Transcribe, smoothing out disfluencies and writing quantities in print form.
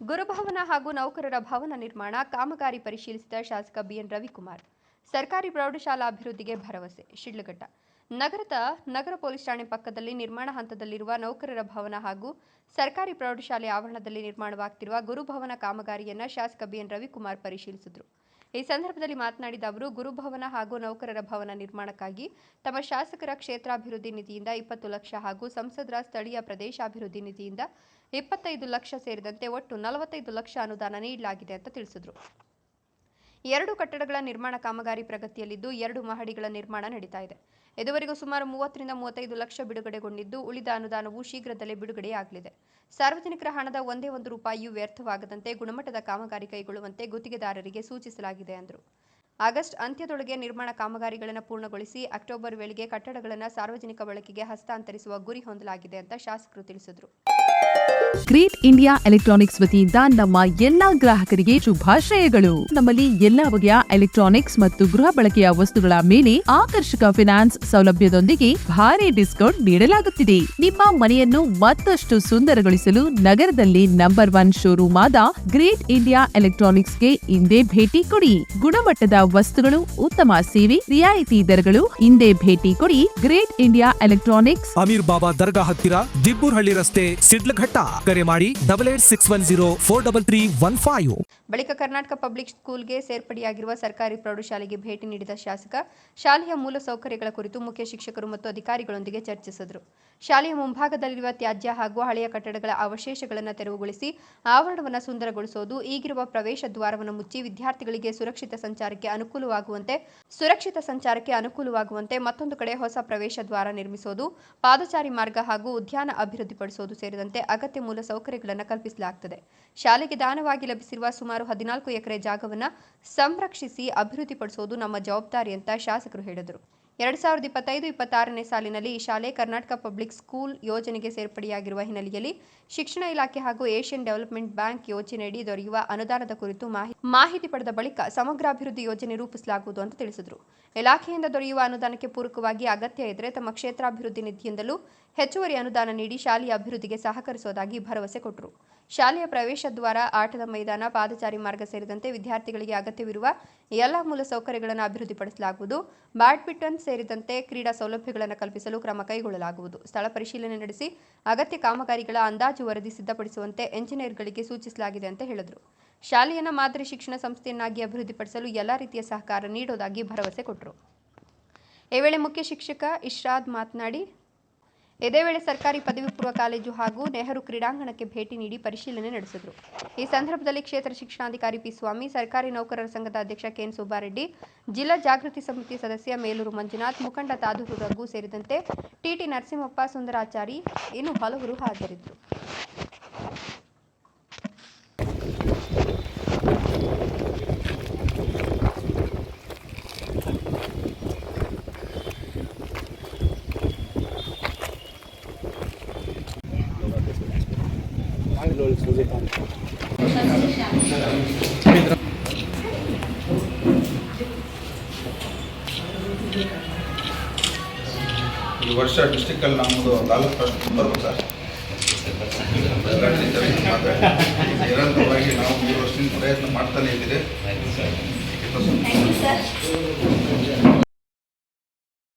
ಗುರುಭವನ ಹಾಗೂ ನೌಕರರ ಭವನ ನಿರ್ಮಾಣ ಕಾಮಗಾರಿ ಪರಿಶೀಲಿಸಿದ ಶಾಸಕ ಬಿಎನ್ ರವಿಕುಮಾರ್. ಸರ್ಕಾರಿ ಪ್ರೌಢಶಾಲಾ ಅಭಿವೃದ್ಧಿಗೆ ಭರವಸೆ. ಶಿಡ್ಲಘಟ್ಟ ನಗರದ ನಗರ ಪೊಲೀಸ್ ಠಾಣೆ ಪಕ್ಕದಲ್ಲಿ ನಿರ್ಮಾಣ ಹಂತದಲ್ಲಿರುವ ನೌಕರರ ಭವನ ಹಾಗೂ ಸರ್ಕಾರಿ ಪ್ರೌಢಶಾಲೆ ಆವರಣದಲ್ಲಿ ನಿರ್ಮಾಣವಾಗುತ್ತಿರುವ ಗುರುಭವನ ಕಾಮಗಾರಿಯನ್ನು ಶಾಸಕ ಬಿಎನ್ ರವಿಕುಮಾರ್ ಪರಿಶೀಲಿಸಿದರು. ಈ ಸಂದರ್ಭದಲ್ಲಿ ಮಾತನಾಡಿದ ಅವರು, ಗುರುಭವನ ಹಾಗೂ ನೌಕರರ ಭವನ ನಿರ್ಮಾಣಕ್ಕಾಗಿ ತಮ್ಮ ಶಾಸಕರ ಕ್ಷೇತ್ರಾಭಿವೃದ್ಧಿ ನಿಧಿಯಿಂದ 20 ಲಕ್ಷ ಹಾಗೂ ಸಂಸದರ ಸ್ಥಳೀಯ ಪ್ರದೇಶಾಭಿವೃದ್ಧಿ ನಿಧಿಯಿಂದ 25 ಲಕ್ಷ ಸೇರಿದಂತೆ ಒಟ್ಟು 45 ಲಕ್ಷ ಅನುದಾನ ನೀಡಲಾಗಿದೆ ಅಂತ ತಿಳಿಸಿದರು. 2 ಕಟ್ಟಡಗಳ ನಿರ್ಮಾಣ ಕಾಮಗಾರಿ ಪ್ರಗತಿಯಲ್ಲಿದ್ದು 2 ಮಹಡಿಗಳ ನಿರ್ಮಾಣ ನಡೀತಾ ಇದೆ. ಇದುವರೆಗೂ ಸುಮಾರು 30 ರಿಂದ 35 ಲಕ್ಷ ಬಿಡುಗಡೆಗೊಂಡಿದ್ದು ಉಳಿದ ಅನುದಾನವು ಶೀಘ್ರದಲ್ಲೇ ಬಿಡುಗಡೆಯಾಗಲಿದೆ. ಸಾರ್ವಜನಿಕರ ಹಣದ ಒಂದೇ ಒಂದು ರೂಪಾಯಿಯೂ ವ್ಯರ್ಥವಾಗದಂತೆ ಗುಣಮಟ್ಟದ ಕಾಮಗಾರಿ ಕೈಗೊಳ್ಳುವಂತೆ ಗುತ್ತಿಗೆದಾರರಿಗೆ ಸೂಚಿಸಲಾಗಿದೆ ಎಂದರು. ಆಗಸ್ಟ್ ಅಂತ್ಯದೊಳಗೆ ನಿರ್ಮಾಣ ಕಾಮಗಾರಿಗಳನ್ನು ಪೂರ್ಣಗೊಳಿಸಿ ಅಕ್ಟೋಬರ್ ವೇಳೆಗೆ ಕಟ್ಟಡಗಳನ್ನು ಸಾರ್ವಜನಿಕ ಬಳಕೆಗೆ ಹಸ್ತಾಂತರಿಸುವ ಗುರಿ ಹೊಂದಲಾಗಿದೆ ಅಂತ ಶಾಸಕರು ತಿಳಿಸಿದರು. ಗ್ರೇಟ್ ಇಂಡಿಯಾ ಎಲೆಕ್ಟ್ರಾನಿಕ್ಸ್ ವತಿಯಿಂದ ನಮ್ಮ ಎಲ್ಲಾ ಗ್ರಾಹಕರಿಗೆ ಶುಭಾಶಯಗಳು. ನಮ್ಮಲ್ಲಿ ಎಲ್ಲಾ ಬಗೆಯ ಎಲೆಕ್ಟ್ರಾನಿಕ್ಸ್ ಮತ್ತು ಗೃಹ ಬಳಕೆಯ ವಸ್ತುಗಳ ಮೇಲೆ ಆಕರ್ಷಕ ಫೈನಾನ್ಸ್ ಸೌಲಭ್ಯದೊಂದಿಗೆ ಭಾರಿ ಡಿಸ್ಕೌಂಟ್ ನೀಡಲಾಗುತ್ತಿದೆ. ನಿಮ್ಮ ಮನೆಯನ್ನು ಮತ್ತಷ್ಟು ಸುಂದರಗೊಳಿಸಲು ನಗರದಲ್ಲಿ ನಂಬರ್ 1 ಶೋರೂಮ್ ಆದ ಗ್ರೇಟ್ ಇಂಡಿಯಾ ಎಲೆಕ್ಟ್ರಾನಿಕ್ಸ್ಗೆ ಇಂದೇ ಭೇಟಿ ಕೊಡಿ. ಗುಣಮಟ್ಟದ ವಸ್ತುಗಳು, ಉತ್ತಮ ಸೇವೆ, ರಿಯಾಯಿತಿ ದರಗಳು. ಇಂದೇ ಭೇಟಿ ಕೊಡಿ. ಗ್ರೇಟ್ ಇಂಡಿಯಾ ಎಲೆಕ್ಟ್ರಾನಿಕ್ಸ್, ಅಮೀರ್ ಬಾಬಾ ದರ್ಗಾ ಹತ್ತಿರ, ದಿಬ್ಬೂರ್ಹಳ್ಳಿ ರಸ್ತೆ, ಶಿಡ್ಲಘಟ್ಟ. ಕರೆ ಮಾಡಿ 8861043315. ಬಳಿಕ ಕರ್ನಾಟಕ ಪಬ್ಲಿಕ್ ಸ್ಕೂಲ್ಗೆ ಸೇರ್ಪಡೆಯಾಗಿರುವ ಸರ್ಕಾರಿ ಪ್ರೌಢಶಾಲೆಗೆ ಭೇಟಿ ನೀಡಿದ ಶಾಸಕ ಶಾಲೆಯ ಮೂಲಸೌಕರ್ಯಗಳ ಕುರಿತು ಮುಖ್ಯ ಶಿಕ್ಷಕರು ಮತ್ತು ಅಧಿಕಾರಿಗಳೊಂದಿಗೆ ಚರ್ಚಿಸಿದರು. ಶಾಲೆಯ ಮುಂಭಾಗದಲ್ಲಿರುವ ತ್ಯಾಜ್ಯ ಹಾಗೂ ಹಳೆಯ ಕಟ್ಟಡಗಳ ಅವಶೇಷಗಳನ್ನು ತೆರವುಗೊಳಿಸಿ ಆವರಣವನ್ನು ಸುಂದರಗೊಳಿಸುವುದು, ಈಗಿರುವ ಪ್ರವೇಶ ದ್ವಾರವನ್ನು ಮುಚ್ಚಿ ವಿದ್ಯಾರ್ಥಿಗಳಿಗೆ ಸುರಕ್ಷಿತ ಸಂಚಾರಕ್ಕೆ ಅನುಕೂಲವಾಗುವಂತೆ ಮತ್ತೊಂದು ಕಡೆ ಹೊಸ ಪ್ರವೇಶ ದ್ವಾರ ನಿರ್ಮಿಸುವುದು, ಪಾದಚಾರಿ ಮಾರ್ಗ ಹಾಗೂ ಉದ್ಯಾನ ಅಭಿವೃದ್ಧಿಪಡಿಸುವುದು ಸೇರಿದಂತೆ ಅಗತ್ಯ ಮೂಲ ಸೌಕರ್ಯಗಳನ್ನು ಕಲ್ಪಿಸಲಾಗುತ್ತದೆ. ಶಾಲೆಗೆ ದಾನವಾಗಿ ಲಭಿಸಿರುವ ಸುಮಾರು 14 ಎಕರೆ ಜಾಗವನ್ನು ಸಂರಕ್ಷಿಸಿ ಅಭಿವೃದ್ಧಿಪಡಿಸುವುದು ನಮ್ಮ ಜವಾಬ್ದಾರಿ ಅಂತ ಶಾಸಕರು ಹೇಳಿದರು. 2025-26ನೇ ಸಾಲಿನಲ್ಲಿ ಈ ಶಾಲೆ ಕರ್ನಾಟಕ ಪಬ್ಲಿಕ್ ಸ್ಕೂಲ್ ಯೋಜನೆಗೆ ಸೇರ್ಪಡೆಯಾಗಿರುವ ಹಿನ್ನೆಲೆಯಲ್ಲಿ ಶಿಕ್ಷಣ ಇಲಾಖೆ ಹಾಗೂ ಏಷ್ಯನ್ ಡೆವಲಪ್ಮೆಂಟ್ ಬ್ಯಾಂಕ್ ಯೋಜನೆಯಡಿ ದೊರೆಯುವ ಅನುದಾನದ ಕುರಿತು ಮಾಹಿತಿ ಪಡೆದ ಬಳಿಕ ಸಮಗ್ರಾಭಿವೃದ್ಧಿ ಯೋಜನೆ ರೂಪಿಸಲಾಗುವುದು ಅಂತ ತಿಳಿಸಿದರು. ಇಲಾಖೆಯಿಂದ ದೊರೆಯುವ ಅನುದಾನಕ್ಕೆ ಪೂರಕವಾಗಿ ಅಗತ್ಯ ಇದ್ದರೆ ತಮ್ಮ ಕ್ಷೇತ್ರಾಭಿವೃದ್ಧಿ ನಿಧಿಯಿಂದಲೂ ಹೆಚ್ಚುವರಿ ಅನುದಾನ ನೀಡಿ ಶಾಲೆಯ ಅಭಿವೃದ್ಧಿಗೆ ಸಹಕರಿಸುವುದಾಗಿ ಭರವಸೆ ಕೊಟ್ಟರು. ಶಾಲೆಯ ಪ್ರವೇಶ ದ್ವಾರ, ಆಟದ ಮೈದಾನ, ಪಾದಚಾರಿ ಮಾರ್ಗ ಸೇರಿದಂತೆ ವಿದ್ಯಾರ್ಥಿಗಳಿಗೆ ಅಗತ್ಯವಿರುವ ಎಲ್ಲ ಮೂಲ ಸೌಕರ್ಯಗಳನ್ನು ಅಭಿವೃದ್ಧಿಪಡಿಸಲಾಗುವುದು. ಬ್ಯಾಡ್ಮಿಂಟನ್ ಸೇರಿದಂತೆ ಕ್ರೀಡಾ ಸೌಲಭ್ಯಗಳನ್ನು ಕಲ್ಪಿಸಲು ಕ್ರಮ ಕೈಗೊಳ್ಳಲಾಗುವುದು. ಸ್ಥಳ ಪರಿಶೀಲನೆ ನಡೆಸಿ ಅಗತ್ಯ ಕಾಮಗಾರಿಗಳ ಅಂದಾಜು ವರದಿ ಸಿದ್ಧಪಡಿಸುವಂತೆ ಎಂಜಿನಿಯರ್ಗಳಿಗೆ ಸೂಚಿಸಲಾಗಿದೆ ಅಂತ ಹೇಳಿದರು. ಶಾಲೆಯನ್ನು ಮಾದರಿ ಶಿಕ್ಷಣ ಸಂಸ್ಥೆಯನ್ನಾಗಿ ಅಭಿವೃದ್ಧಿಪಡಿಸಲು ಎಲ್ಲ ರೀತಿಯ ಸಹಕಾರ ನೀಡುವುದಾಗಿ ಭರವಸೆ ಕೊಟ್ಟರು. ಈ ವೇಳೆ ಮುಖ್ಯ ಶಿಕ್ಷಕ ಇಶ್ರಾದ್ ಮಾತನಾಡಿ, ಇದೇ ವೇಳೆ ಸರ್ಕಾರಿ ಪದವಿ ಪೂರ್ವ ಕಾಲೇಜು ಹಾಗೂ ನೆಹರು ಕ್ರೀಡಾಂಗಣಕ್ಕೆ ಭೇಟಿ ನೀಡಿ ಪರಿಶೀಲನೆ ನಡೆಸಿದರು. ಈ ಸಂದರ್ಭದಲ್ಲಿ ಕ್ಷೇತ್ರ ಶಿಕ್ಷಣಾಧಿಕಾರಿ ಪಿ. ಸ್ವಾಮಿ, ಸರ್ಕಾರಿ ನೌಕರರ ಸಂಘದ ಅಧ್ಯಕ್ಷ ಕೆಎನ್ ಸುಬ್ಬಾರೆಡ್ಡಿ, ಜಿಲ್ಲಾ ಜಾಗೃತಿ ಸಮಿತಿ ಸದಸ್ಯ ಮೇಲೂರು ಮಂಜುನಾಥ್, ಮುಖಂಡ ತಾದೂರು ರಘು ಸೇರಿದಂತೆ ಟಿಟಿ ನರಸಿಂಹಪ್ಪ, ಸುಂದರಾಚಾರಿ ಇನ್ನು ಹಲವರು ಹಾಜರಿದ್ದರು. ಈ ವರ್ಷ ಡಿಸ್ಟಿಕಲ್ಲಿ ನಮ್ಮದು ತಾಲೂಕು ಫಸ್ಟ್ ಬರ್ಬೋದು ಸರ್. ಎಲ್ಲ ಟೀಚರ್ಸ್ ನಿರಂತರವಾಗಿ ನಾವು 3 ವರ್ಷದಿಂದ ಪ್ರಯತ್ನ ಮಾಡ್ತಾನೆ ಇದ್ದೀರಿ.